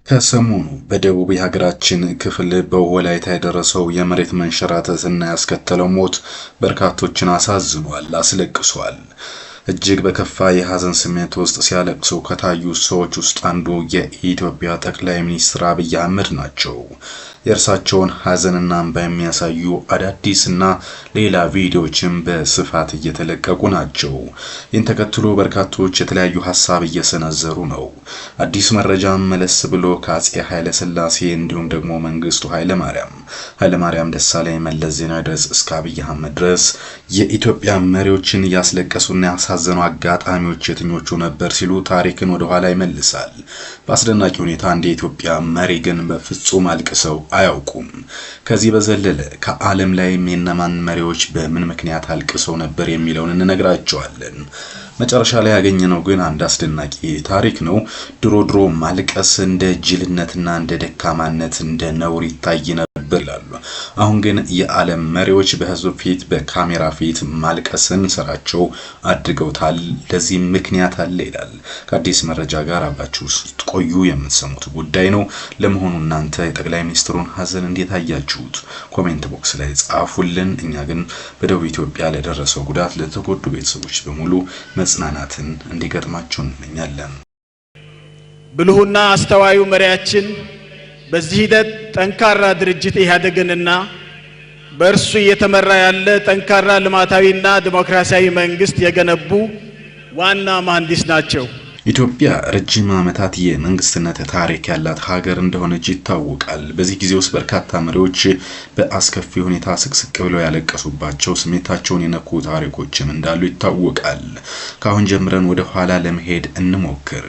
ከሰሞኑ በደቡብ የሀገራችን ክፍል በወላይታ የደረሰው የመሬት መንሸራተትና ያስከተለው ሞት በርካቶችን አሳዝኗል፣ አስለቅሷል። እጅግ በከፋ የሐዘን ስሜት ውስጥ ሲያለቅሱ ከታዩ ሰዎች ውስጥ አንዱ የኢትዮጵያ ጠቅላይ ሚኒስትር አብይ አህመድ ናቸው። የእርሳቸውን ሐዘንና እንባ የሚያሳዩ አዳዲስና ሌላ ቪዲዮዎችም በስፋት እየተለቀቁ ናቸው። ይህን ተከትሎ በርካቶች የተለያዩ ሐሳብ እየሰነዘሩ ነው። አዲስ መረጃ መለስ ብሎ ከአፄ ኃይለ ሥላሴ እንዲሁም ደግሞ መንግስቱ ኃይለማርያም ደሳለኝ፣ መለስ ዜናዊ ድረስ እስከ አብይ አህመድ ድረስ የኢትዮጵያ መሪዎችን ያስለቀሱና ያሳዘኑ አጋጣሚዎች የትኞቹ ነበር ሲሉ ታሪክን ወደ ኋላ ይመልሳል። በአስደናቂ ሁኔታ እንደ ኢትዮጵያ መሪ ግን በፍጹም አልቅሰው አያውቁም። ከዚህ በዘለለ ከዓለም ላይ የነማን መሪዎች በምን ምክንያት አልቅሰው ነበር የሚለውን እንነግራቸዋለን። መጨረሻ ላይ ያገኘነው ግን አንድ አስደናቂ ታሪክ ነው። ድሮ ማልቀስ እንደ ጅልነትና እንደ ደካማነት እንደ ነውር ይታይ ነበር ይላሉ። አሁን ግን የዓለም መሪዎች በህዝብ ፊት በካሜራ ፊት ማልቀስን ስራቸው አድርገውታል። ለዚህ ምክንያት አለ ይላል። ከአዲስ መረጃ ጋር አብራችሁ ስትቆዩ የምትሰሙት ጉዳይ ነው። ለመሆኑ እናንተ የጠቅላይ ሚኒስትሩን ሐዘን እንዴት አያችሁት? ኮሜንት ቦክስ ላይ ጻፉልን። እኛ ግን በደቡብ ኢትዮጵያ ለደረሰው ጉዳት ለተጎዱ ቤተሰቦች በሙሉ መጽናናትን እንዲገጥማቸው እንመኛለን። ብልሁና አስተዋዩ መሪያችን በዚህ ሂደት ጠንካራ ድርጅት ኢህአዴግንና በእርሱ እየተመራ ያለ ጠንካራ ልማታዊና ዲሞክራሲያዊ መንግስት የገነቡ ዋና መሐንዲስ ናቸው። ኢትዮጵያ ረጅም ዓመታት የመንግስትነት ታሪክ ያላት ሀገር እንደሆነች ይታወቃል። በዚህ ጊዜ ውስጥ በርካታ መሪዎች በአስከፊ ሁኔታ ስቅስቅ ብለው ያለቀሱባቸው ስሜታቸውን የነኩ ታሪኮችም እንዳሉ ይታወቃል። ካሁን ጀምረን ወደ ኋላ ለመሄድ እንሞክር።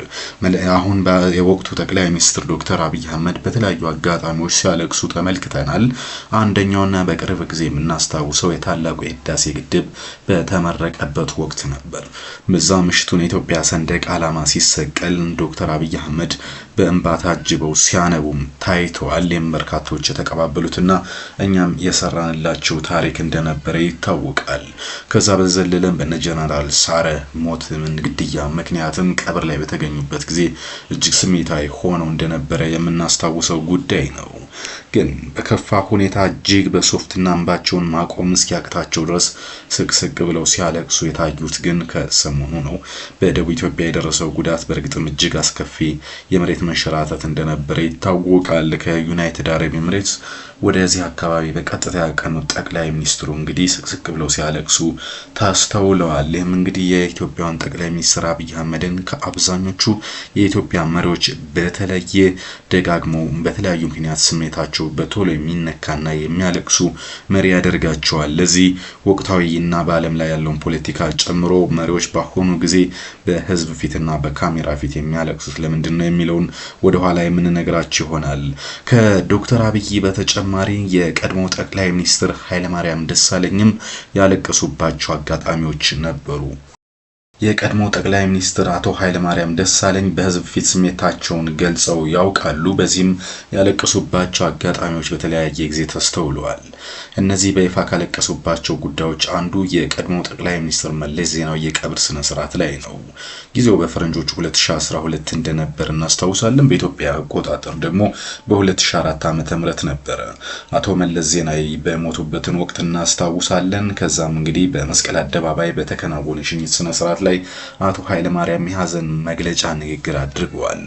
አሁን የወቅቱ ጠቅላይ ሚኒስትር ዶክተር አብይ አህመድ በተለያዩ አጋጣሚዎች ሲያለቅሱ ተመልክተናል። አንደኛውና በቅርብ ጊዜ የምናስታውሰው የታላቁ የህዳሴ ግድብ በተመረቀበት ወቅት ነበር። በዛ ምሽቱን የኢትዮጵያ ሰንደቅ ዓላማ ሲሰቀል ዶክተር አብይ አህመድ በእንባ ታጅበው ሲያነቡም ታይተዋል። በርካቶች የተቀባበሉትና እኛም የሰራንላቸው ታሪክ እንደነበረ ይታወቃል። ከዛ በዘለለም በነ ጀነራል ሳረ ሞት ግድያ ምክንያትም ቀብር ላይ በተገኙበት ጊዜ እጅግ ስሜታዊ ሆነው እንደነበረ የምናስታውሰው ጉዳይ ነው። ግን በከፋ ሁኔታ እጅግ በሶፍትና እንባቸውን ማቆም እስኪያቅታቸው ድረስ ስቅስቅ ብለው ሲያለቅሱ የታዩት ግን ከሰሞኑ ነው። በደቡብ ኢትዮጵያ የደረሰው ጉዳት በእርግጥም እጅግ አስከፊ የመሬት መንሸራተት እንደነበረ ይታወቃል። ከዩናይትድ አረብ ኤሚሬትስ ወደዚህ አካባቢ በቀጥታ ያቀኑት ጠቅላይ ሚኒስትሩ እንግዲህ ስቅስቅ ብለው ሲያለቅሱ ታስተውለዋል። ይህም እንግዲህ የኢትዮጵያውን ጠቅላይ ሚኒስትር አብይ አህመድን ከአብዛኞቹ የኢትዮጵያ መሪዎች በተለየ ደጋግመው በተለያዩ ምክንያት ስሜታቸው በቶሎ የሚነካና የሚያለቅሱ መሪ ያደርጋቸዋል። ለዚህ ወቅታዊና በዓለም ላይ ያለውን ፖለቲካ ጨምሮ መሪዎች በአሁኑ ጊዜ በህዝብ ፊትና በካሜራ ፊት የሚያለቅሱት ለምንድን ነው የሚለውን ወደ ኋላ የምንነግራችሁ ይሆናል። ከዶክተር አብይ በተጨማሪ የቀድሞ ጠቅላይ ሚኒስትር ኃይለማርያም ደሳለኝም ያለቀሱባቸው አጋጣሚዎች ነበሩ። የቀድሞ ጠቅላይ ሚኒስትር አቶ ኃይለማርያም ደሳለኝ በህዝብ ፊት ስሜታቸውን ገልጸው ያውቃሉ። በዚህም ያለቀሱባቸው አጋጣሚዎች በተለያየ ጊዜ ተስተውለዋል። እነዚህ በይፋ ካለቀሱባቸው ጉዳዮች አንዱ የቀድሞ ጠቅላይ ሚኒስትር መለስ ዜናዊ የቀብር ስነ ስርዓት ላይ ነው። ጊዜው በፈረንጆቹ 2012 እንደነበር እናስታውሳለን። በኢትዮጵያ አቆጣጠር ደግሞ በ2004 ዓ.ም ነበር። አቶ መለስ ዜናዊ በሞቱበትን ወቅት እናስታውሳለን። ከዛም እንግዲህ በመስቀል አደባባይ በተከናወነ ሽኝት ስነ ስርዓት ላይ አቶ ኃይለማርያም የሐዘን መግለጫ ንግግር አድርገዋል።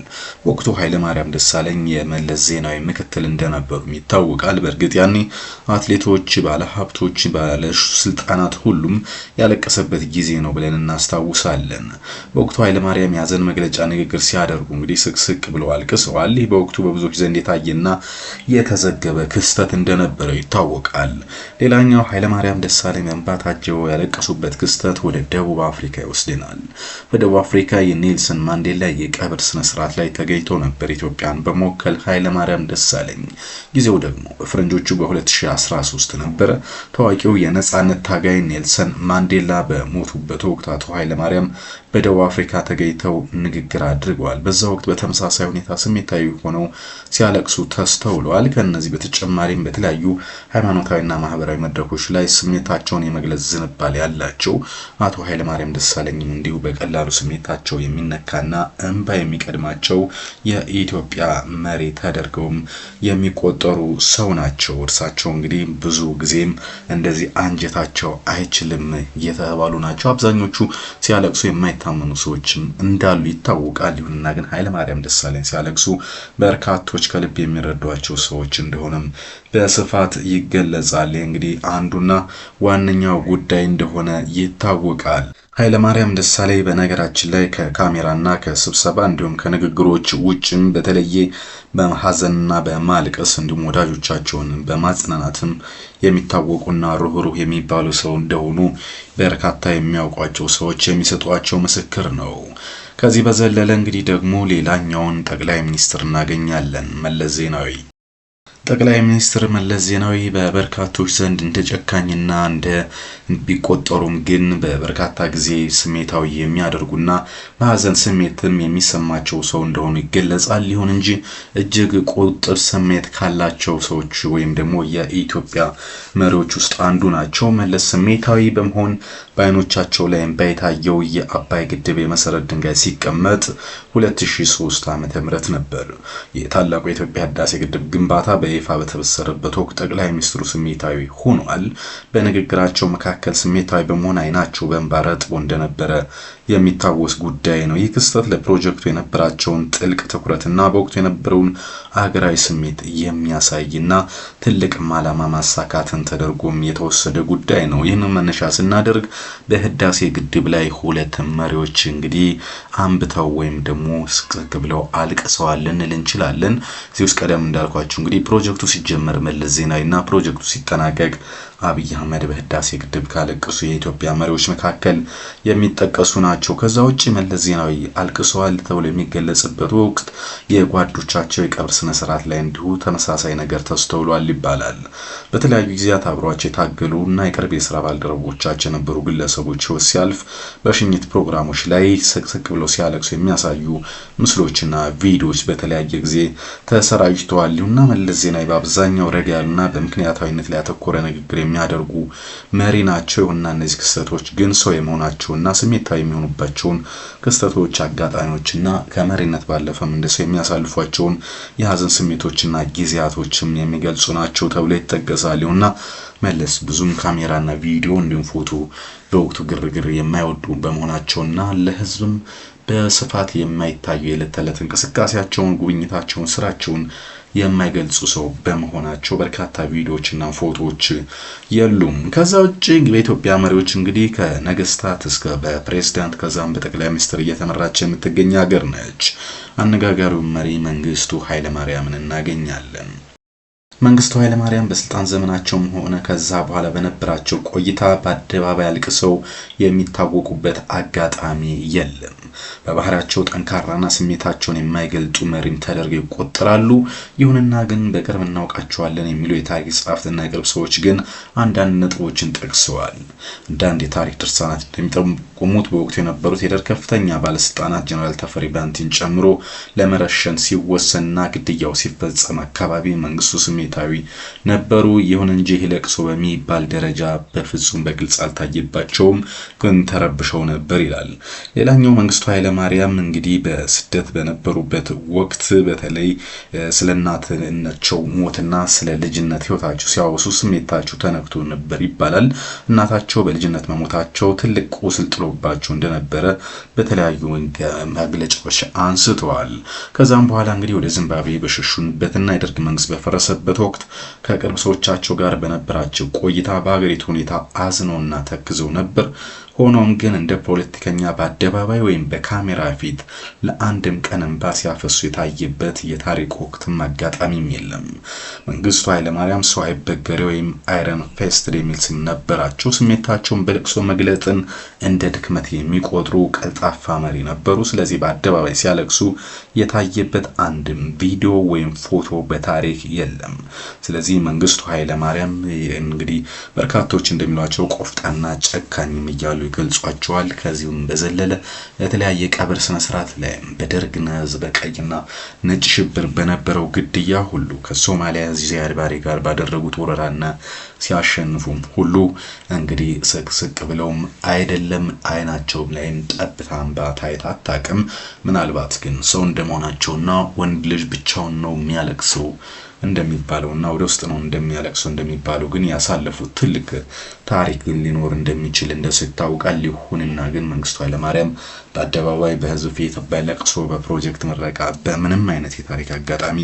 ወቅቱ ኃይለማርያም ደሳለኝ የመለስ ዜናዊ ምክትል እንደነበሩ ይታወቃል። በእርግጥ ያኔ አትሌቶች፣ ባለሀብቶች፣ ባለስልጣናት ሁሉም ያለቀሰበት ጊዜ ነው ብለን እናስታውሳለን። በወቅቱ ኃይለማርያም የሐዘን መግለጫ ንግግር ሲያደርጉ እንግዲህ ስቅስቅ ብለው አልቅሰዋል። ይህ በወቅቱ በብዙዎች ዘንድ የታየና የተዘገበ ክስተት እንደነበረ ይታወቃል። ሌላኛው ኃይለማርያም ደሳለኝ እንባ ታጅበው ያለቀሱበት ክስተት ወደ ደቡብ አፍሪካ ይወስዳል። በደቡብ አፍሪካ የኔልሰን ማንዴላ የቀብር ስነ ስርዓት ላይ ተገኝተው ነበር ኢትዮጵያን በመወከል ኃይለማርያም ደሳለኝ። ጊዜው ደግሞ በፈረንጆቹ በ2013 ነበር። ታዋቂው የነጻነት ታጋይ ኔልሰን ማንዴላ በሞቱበት ወቅት አቶ ኃይለማርያም በደቡብ አፍሪካ ተገኝተው ንግግር አድርገዋል። በዛ ወቅት በተመሳሳይ ሁኔታ ስሜታዊ ሆነው ሲያለቅሱ ተስተውለዋል። ከነዚህ በተጨማሪም በተለያዩ ሃይማኖታዊና ማህበራዊ መድረኮች ላይ ስሜታቸውን የመግለጽ ዝንባሌ ያላቸው አቶ ኃይለማርያም ደሳለኝ ሲገናኝም እንዲሁ በቀላሉ ስሜታቸው የሚነካና እንባ የሚቀድማቸው የኢትዮጵያ መሪ ተደርገውም የሚቆጠሩ ሰው ናቸው። እርሳቸው እንግዲህ ብዙ ጊዜም እንደዚህ አንጀታቸው አይችልም የተባሉ ናቸው። አብዛኞቹ ሲያለቅሱ የማይታመኑ ሰዎችም እንዳሉ ይታወቃል። ይሁንና ግን ኃይለማርያም ደሳለኝ ሲያለቅሱ በርካቶች ከልብ የሚረዷቸው ሰዎች እንደሆነም በስፋት ይገለጻል። እንግዲህ አንዱና ዋነኛው ጉዳይ እንደሆነ ይታወቃል። ኃይለማርያም ደሳለኝ በነገራችን ላይ ከካሜራና ከስብሰባ እንዲሁም ከንግግሮች ውጭም በተለየ በሐዘንና በማልቀስ እንዲሁም ወዳጆቻቸውን በማጽናናትም የሚታወቁና ሩህሩህ የሚባሉ ሰው እንደሆኑ በርካታ የሚያውቋቸው ሰዎች የሚሰጧቸው ምስክር ነው። ከዚህ በዘለለ እንግዲህ ደግሞ ሌላኛውን ጠቅላይ ሚኒስትር እናገኛለን። መለስ ዜናዊ። ጠቅላይ ሚኒስትር መለስ ዜናዊ በበርካቶች ዘንድ እንደ ጨካኝና እንደ ቢቆጠሩም ግን በበርካታ ጊዜ ስሜታዊ የሚያደርጉና በሐዘን ስሜትም የሚሰማቸው ሰው እንደሆኑ ይገለጻል። ይሁን እንጂ እጅግ ቁጥብ ስሜት ካላቸው ሰዎች ወይም ደግሞ የኢትዮጵያ መሪዎች ውስጥ አንዱ ናቸው። መለስ ስሜታዊ በመሆን በአይኖቻቸው ላይ የታየው የአባይ ግድብ የመሰረት ድንጋይ ሲቀመጥ 2003 ዓ.ም ነበር። የታላቁ የኢትዮጵያ ህዳሴ ግድብ ግንባታ በይፋ በተበሰረበት ወቅት ጠቅላይ ሚኒስትሩ ስሜታዊ ሆኗል። በንግግራቸው መካከል ስሜታዊ በመሆን አይናቸው በእንባ ረጥቦ እንደነበረ የሚታወስ ጉዳይ ነው። ይህ ክስተት ለፕሮጀክቱ የነበራቸውን ጥልቅ ትኩረትና በወቅቱ የነበረውን አገራዊ ስሜት የሚያሳይና ትልቅ ዓላማ ማሳካትን ተደርጎም የተወሰደ ጉዳይ ነው። ይህንን መነሻ ስናደርግ በህዳሴ ግድብ ላይ ሁለት መሪዎች እንግዲህ አንብተው ወይም ደግሞ ስቅስቅ ብለው አልቅሰዋል ልንል እንችላለን። እዚህ ውስጥ ቀደም እንዳልኳችሁ እንግዲህ ፕሮጀክቱ ሲጀመር መለስ ዜናዊና ፕሮጀክቱ ሲጠናቀቅ አብይ አህመድ በህዳሴ ግድብ ካለቀሱ የኢትዮጵያ መሪዎች መካከል የሚጠቀሱ ናቸው። ከዛ ውጪ መለስ ዜናዊ አልቅሰዋል ተብሎ የሚገለጽበት ወቅት የጓዶቻቸው የቀብር ስነ ስርዓት ላይ እንዲሁ ተመሳሳይ ነገር ተስተውሏል ይባላል። በተለያዩ ጊዜያት አብሯቸው የታገሉና የቅርብ የስራ ባልደረቦቻቸው የነበሩ ግለሰቦች ህይወት ሲያልፍ በሽኝት ፕሮግራሞች ላይ ስቅስቅ ብለው ሲያለቅሱ የሚያሳዩ ምስሎችና ቪዲዮዎች በተለያየ ጊዜ ተሰራጭተዋል። ይሁንና መለስ ዜናዊ በአብዛኛው ረጋ ያሉና በምክንያታዊነት ላይ ያተኮረ ንግግር የሚያደርጉ መሪ ናቸው። እና እነዚህ ክስተቶች ግን ሰው የመሆናቸውና ስሜታዊ የሚሆኑባቸውን ክስተቶች አጋጣሚዎችና ከመሪነት ባለፈም እንደ ሰው የሚያሳልፏቸውን የሀዘን ስሜቶችና ጊዜያቶችም የሚገልጹ ናቸው ተብሎ ይጠቀሳል። እና መለስ ብዙም ካሜራና ቪዲዮ እንዲሁም ፎቶ በወቅቱ ግርግር የማይወዱ በመሆናቸውና ለህዝብም በስፋት የማይታዩ የዕለት ተዕለት እንቅስቃሴያቸውን፣ ጉብኝታቸውን፣ ስራቸውን የማይገልጹ ሰው በመሆናቸው በርካታ ቪዲዮዎችና ፎቶዎች የሉም። ከዛ ውጪ በኢትዮጵያ መሪዎች እንግዲህ ከነገስታት እስከ በፕሬዝዳንት ከዛም በጠቅላይ ሚኒስትር እየተመራች የምትገኝ ሀገር ነች። አነጋጋሪው መሪ መንግስቱ ኃይለማርያምን እናገኛለን። መንግስቱ ኃይለማርያም በስልጣን ዘመናቸውም ሆነ ከዛ በኋላ በነበራቸው ቆይታ በአደባባይ አልቅሰው የሚታወቁበት አጋጣሚ የለም። በባህሪያቸው ጠንካራና ስሜታቸውን የማይገልጡ መሪም ተደርገው ይቆጠራሉ። ይሁንና ግን በቅርብ እናውቃቸዋለን የሚሉ የታሪክ ጸሐፍትና የቅርብ ሰዎች ግን አንዳንድ ነጥቦችን ጠቅሰዋል። አንዳንድ የታሪክ ድርሳናት እንደሚጠቁሙት በወቅቱ የነበሩት የደርግ ከፍተኛ ባለስልጣናት ጀነራል ተፈሪ ባንቲን ጨምሮ ለመረሸን ሲወሰንና ግድያው ሲፈጸም አካባቢ መንግስቱ ስሜታዊ ነበሩ። ይሁን እንጂ ለቅሶ በሚባል ደረጃ በፍጹም በግልጽ አልታየባቸውም፣ ግን ተረብሸው ነበር ይላል። ሌላኛው መንግስቱ ኃይለማርያም እንግዲህ በስደት በነበሩበት ወቅት በተለይ ስለ እናታቸው ሞትና ስለ ልጅነት ህይወታቸው ሲያወሱ ስሜታቸው ተነክቶ ነበር ይባላል። እናታቸው በልጅነት መሞታቸው ትልቅ ቁስል ጥሎባቸው እንደነበረ በተለያዩ መግለጫዎች አንስተዋል። ከዛም በኋላ እንግዲህ ወደ ዚምባብዌ በሸሹበትና የደርግ መንግስት በፈረሰበት ወቅት ከቅርብ ሰዎቻቸው ጋር በነበራቸው ቆይታ በሀገሪቱ ሁኔታ አዝነውና ተክዘው ነበር። ሆኖም ግን እንደ ፖለቲከኛ በአደባባይ ወይም በካሜራ ፊት ለአንድም ቀን እንባ ሲያፈሱ የታየበት የታሪክ ወቅትም አጋጣሚም የለም። መንግስቱ ኃይለማርያም ሰው አይበገሬ ወይም አይረን ፌስትድ የሚል ስም ነበራቸው። ስሜታቸውን በልቅሶ መግለጥን እንደ ድክመት የሚቆጥሩ ቀልጣፋ መሪ ነበሩ። ስለዚህ በአደባባይ ሲያለቅሱ የታየበት አንድም ቪዲዮ ወይም ፎቶ በታሪክ የለም። ስለዚህ መንግስቱ ኃይለማርያም እንግዲህ በርካቶች እንደሚሏቸው ቆፍጣና ጨካኝም እያሉ ይገልጿቸዋል። ከዚሁም በዘለለ የተለያየ ቀብር ስነ ስርዓት ላይ በደርግና በቀይና ነጭ ሽብር በነበረው ግድያ ሁሉ ከሶማሊያ ዚያድ ባሬ ጋር ባደረጉት ወረራና ሲያሸንፉም ሁሉ እንግዲህ ስቅስቅ ብለውም አይደለም አይናቸውም ላይም ጠብታ እንባ ታይታ አታውቅም። ምናልባት ግን ሰው እንደመሆናቸውና ወንድ ልጅ ብቻውን ነው የሚያለቅሰው እንደሚባለውና ወደ ውስጥ ነው እንደሚያለቅሰው እንደሚባለው ግን ያሳለፉት ትልቅ ታሪክ ሊኖር እንደሚችል እንደሱ ይታወቃል። ይሁንና ግን መንግስቱ ኃይለማርያም በአደባባይ በህዝብ ፊት በለቅሶ በፕሮጀክት ምረቃ በምንም አይነት የታሪክ አጋጣሚ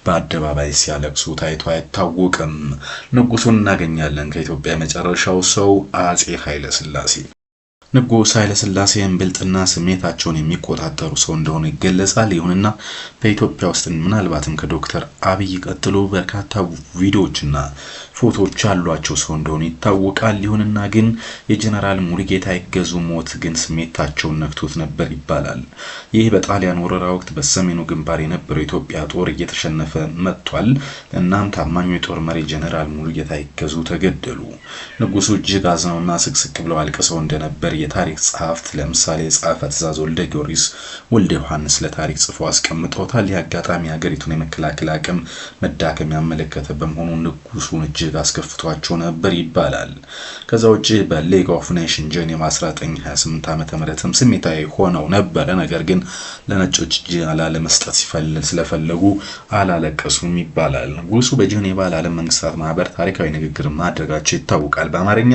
በአደባባይ ሲያለቅሱ ታይቶ አይታወቅም። ንጉሱን እናገኛለን። ከኢትዮጵያ የመጨረሻው ሰው አጼ ኃይለ ሥላሴ ንጉስ ኃይለ ሥላሴ ብልጥና ስሜታቸውን የሚቆጣጠሩ ሰው እንደሆነ ይገለጻል። ይሁንና በኢትዮጵያ ውስጥ ምናልባትም ከዶክተር አብይ ቀጥሎ በርካታ ቪዲዮዎችና ፎቶዎች ያሏቸው ሰው እንደሆነ ይታወቃል። ይሁንና ግን የጀነራል ሙሉጌታ ይገዙ ሞት ግን ስሜታቸውን ነክቶት ነበር ይባላል። ይህ በጣሊያን ወረራ ወቅት በሰሜኑ ግንባር የነበረው የኢትዮጵያ ጦር እየተሸነፈ መጥቷል። እናም ታማኙ የጦር መሪ ጀነራል ሙሉጌታ ይገዙ ተገደሉ። ንጉሱ እጅግ አዝነውና ስቅስቅ ብለው አልቅሰው እንደነበር የታሪክ ጸሐፍት ለምሳሌ ጸሐፌ ትእዛዝ ወልደ ጊዮርጊስ ወልደ ዮሐንስ ለታሪክ ጽፎ አስቀምጠውታል። የአጋጣሚ ሀገሪቱን የመከላከል አቅም መዳከም ያመለከተ በመሆኑ ንጉሱን እጅግ አስከፍቷቸው ነበር ይባላል። ከዛ ውጪ በሌግ ኦፍ ኔሽን ጄኔቫ 1928 ዓ.ም ስሜታዊ ሆነው ነበር። ነገር ግን ለነጮች እጅ ለመስጠት ስለፈለጉ አላለቀሱም ይባላል። ንጉሱ በጄኔቫ ለዓለም መንግስታት ማህበር ታሪካዊ ንግግር ማድረጋቸው ይታወቃል። በአማርኛ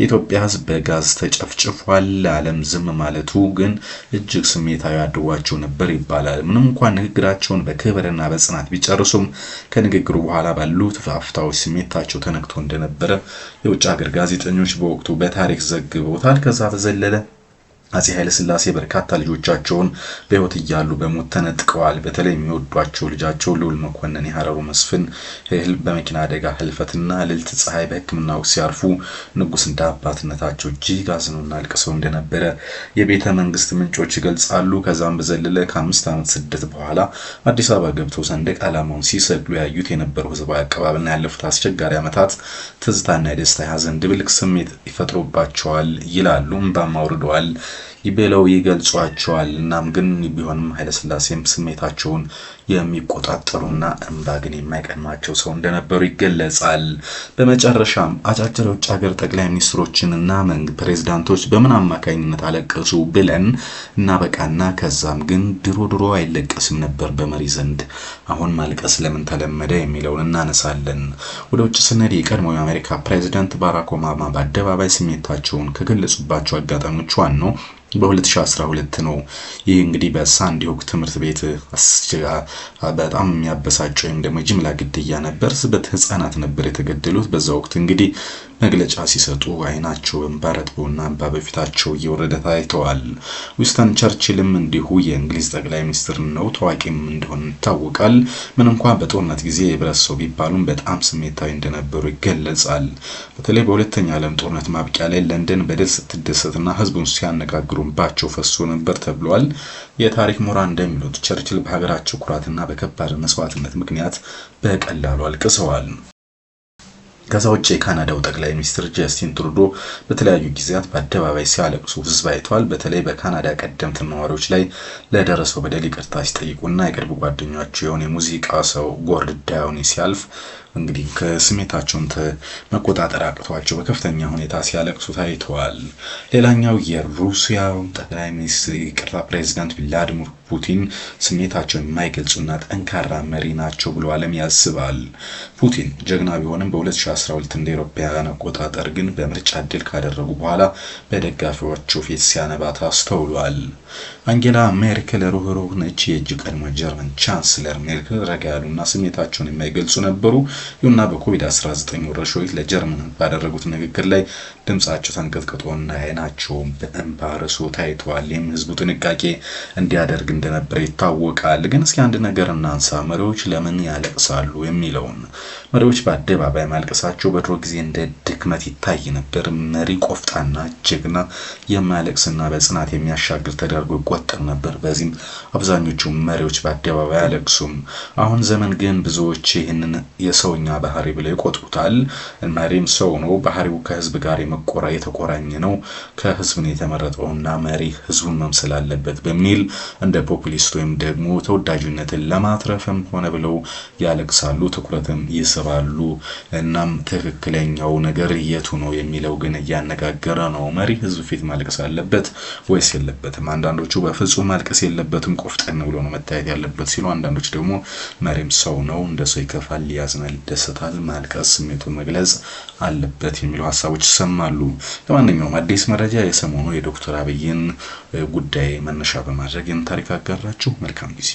የኢትዮጵያ ሕዝብ በጋዝ ተጨፍጭፏል፣ ለዓለም ዝም ማለቱ ግን እጅግ ስሜታዊ አድርጓቸው ነበር ይባላል። ምንም እንኳን ንግግራቸውን በክብርና በጽናት ቢጨርሱም ከንግግሩ በኋላ ባሉት አፍታዎች ስሜታቸው ተነክቶ እንደነበረ የውጭ ሀገር ጋዜጠኞች በወቅቱ በታሪክ ዘግበውታል። ከዛ በዘለለ አጼ ኃይለ ሥላሴ በርካታ ልጆቻቸውን በህይወት እያሉ በሞት ተነጥቀዋል። በተለይ የሚወዷቸው ልጃቸው ልዑል መኮንን የሐረሩ መስፍን በመኪና አደጋ ህልፈትና ልዕልት ፀሐይ በሕክምና ወቅት ሲያርፉ ንጉስ እንደ አባትነታቸው እጅግ አዝነውና አልቅሰው እንደነበረ የቤተ መንግስት ምንጮች ይገልጻሉ። ከዛም በዘለለ ከ5 ዓመት ስደት በኋላ አዲስ አበባ ገብተው ሰንደቅ ዓላማውን ሲሰቅሉ ያዩት የነበረው ህዝባዊ አቀባበልና ያለፉት አስቸጋሪ ዓመታት ትዝታና የደስታ ሐዘን ድብልቅ ስሜት ይፈጥሩባቸዋል ይላሉ። እንባም አውርደዋል ይበለው ይገልጿቸዋል። እናም ግን ቢሆንም ኃይለ ሥላሴም ስሜታቸውን የሚቆጣጠሩና እንባ ግን የማይቀድማቸው ሰው እንደነበሩ ይገለጻል። በመጨረሻም አጫጭር የውጭ ሀገር ጠቅላይ ሚኒስትሮችንና ፕሬዝዳንቶች በምን አማካኝነት አለቀሱ ብለን እናበቃና ከዛም ግን ድሮ አይለቀስም ነበር በመሪ ዘንድ አሁን ማልቀስ ለምን ተለመደ የሚለውን እናነሳለን። ወደ ውጭ ስንሄድ የቀድሞው የአሜሪካ ፕሬዝዳንት ባራክ ኦባማ በአደባባይ ስሜታቸውን ከገለጹባቸው አጋጣሚዎች ዋናው በ2012 ነው። ይህ እንግዲህ በሳንዲ ሆክ ትምህርት ቤት በጣም የሚያበሳጨው ወይም ደግሞ ጅምላ ግድያ ነበር። ህፃናት ነበር የተገደሉት። በዛ ወቅት እንግዲህ መግለጫ ሲሰጡ አይናቸው እንባ ረጥቦና እንባ በፊታቸው እየወረደ ታይተዋል። ዊንስተን ቸርችልም እንዲሁ የእንግሊዝ ጠቅላይ ሚኒስትር ነው፣ ታዋቂም እንደሆነ ይታወቃል። ምን እንኳን በጦርነት ጊዜ የብረት ሰው ቢባሉም በጣም ስሜታዊ እንደነበሩ ይገለጻል። በተለይ በሁለተኛ ዓለም ጦርነት ማብቂያ ላይ ለንደን በድል ስትደሰትና ህዝቡን ሲያነጋግሩባቸው ፈሶ ነበር ተብሏል። የታሪክ ምሁራን እንደሚሉት ቸርችል በሀገራቸው ኩራትና በከባድ መስዋዕትነት ምክንያት በቀላሉ አልቅሰዋል። ከዛ ውጪ የካናዳው ጠቅላይ ሚኒስትር ጀስቲን ትሩዶ በተለያዩ ጊዜያት በአደባባይ ሲያለቅሱ ህዝብ አይቷል። በተለይ በካናዳ ቀደምት ነዋሪዎች ላይ ለደረሰው በደል ይቅርታ ሲጠይቁና የቅርብ ጓደኛቸው የሆነ የሙዚቃ ሰው ጎርድ ዳዮኒ ሲያልፍ እንግዲህ ከስሜታቸውን መቆጣጠር አቅቷቸው በከፍተኛ ሁኔታ ሲያለቅሱ ታይተዋል። ሌላኛው የሩሲያው ጠቅላይ ሚኒስትር ፕሬዝዳንት ቭላዲሚር ፑቲን ስሜታቸውን የማይገልጹና ጠንካራ መሪ ናቸው ብሎ ዓለም ያስባል። ፑቲን ጀግና ቢሆንም በ2012 እንደ አውሮፓውያን አቆጣጠር ግን በምርጫ ድል ካደረጉ በኋላ በደጋፊዎቻቸው ፊት ሲያነባ ታስተውሏል። አንጌላ ሜርክል ሩህሩህ ነች። የእጅ ቀድሞ ጀርመን ቻንስለር ሜርክል ረጋ ያሉና ስሜታቸውን የማይገልጹ ነበሩ። ይሁንና በኮቪድ-19 ወረርሽኝ ለጀርመን ባደረጉት ንግግር ላይ ድምጻቸው ተንቀጥቅጦና አይናቸው በእንባ ርሶ ታይተዋል። ይህም ህዝቡ ጥንቃቄ እንዲያደርግ እንደነበር ይታወቃል። ግን እስኪ አንድ ነገር እናንሳ፣ መሪዎች ለምን ያለቅሳሉ የሚለውን። መሪዎች በአደባባይ ማልቀሳቸው በድሮ ጊዜ እንደ ድክመት ይታይ ነበር። መሪ ቆፍጣና ጀግና የማያለቅስና በጽናት የሚያሻግር ተደርጎ ይቆጠር ነበር። በዚህም አብዛኞቹ መሪዎች በአደባባይ አለቅሱም። አሁን ዘመን ግን ብዙዎች ይህንን የሰውኛ ባህሪ ብለው ይቆጥሩታል። መሪም ሰው ነው፣ ባህሪው ከህዝብ ጋር የተቆራኘ ነው፣ ከህዝብ ነው የተመረጠውና መሪ ህዝቡን መምሰል አለበት በሚል እንደ ፖፑሊስት ወይም ደግሞ ተወዳጅነትን ለማትረፍም ሆነ ብለው ያለቅሳሉ፣ ትኩረትም ይስባሉ። እናም ትክክለኛው ነገር የቱ ነው የሚለው ግን እያነጋገረ ነው። መሪ ህዝብ ፊት ማልቀስ አለበት ወይስ የለበትም? አንዳንዶቹ በፍጹም ማልቀስ የለበትም፣ ቆፍጠን ብሎ ነው መታየት ያለበት ሲሉ፣ አንዳንዶች ደግሞ መሪም ሰው ነው፣ እንደ ሰው ይከፋል፣ ያዝናል፣ ይደሰታል፣ ማልቀስ ስሜቱን መግለጽ አለበት የሚሉ ሀሳቦች ይሰማሉ። ለማንኛውም አዲስ መረጃ የሰሞኑ የዶክተር አብይን ጉዳይ መነሻ በማድረግ ታሪክ አጋራችሁ። መልካም ጊዜ